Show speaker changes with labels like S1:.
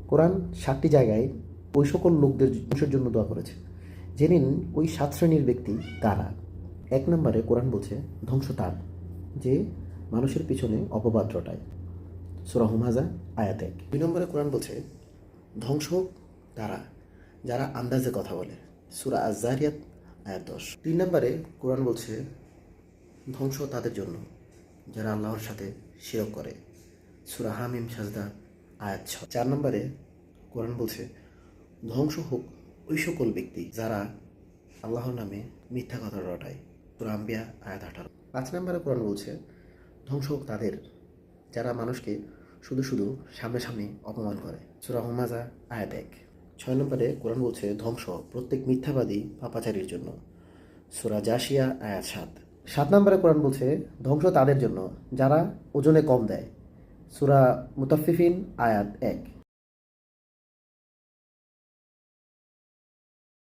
S1: কোরআন 7টি জায়গায় ওই সকল লোকদের ধ্বংসের জন্য দোয়া করেছে। জেনে নিন ওই 7 শ্রেণীর ব্যক্তি কারা। 1 নম্বরে কোরআন বলছে ধ্বংস তার যে মানুষের পিছনে অপবাদ রটায়, সূরা হুমাযা আয়াত 1। 2 নম্বরে কোরআন বলছে ধ্বংস তারা যারা আন্দাজে কথা বলে, সূরা আয-যারিয়াত আয়াত 10। 3 নম্বরে কোরআন বলছে ধ্বংস তাদের জন্য যারা আল্লাহর সাথে শিরক করে, সূরা হামিম সাজদা আয়াত 6। 4 নম্বরে কোরআন বলছে ধ্বংস হোক ওই সকল ব্যক্তি যারা আল্লাহর নামে মিথ্যা কথা রটায়, সূরা আম্বিয়া আয়াত 18। 5 নম্বরে কোরআন বলছে ধ্বংস হোক তাদের যারা মানুষকে শুধু শুধু সামনাসামনি অপমান করে, সূরা হুমাযা আয়াত 1। 6 নম্বরে কোরআন বলছে ধ্বংস প্রত্যেক মিথ্যাবাদী পাপাচারীর জন্য, সূরা জাসিয়া আয়াত 7। 7 নম্বরে কোরআন বলছে ধ্বংস তাদের জন্য যারা ওজনে কম দেয়, সূরা মুতাফফিফিন আয়াত 1।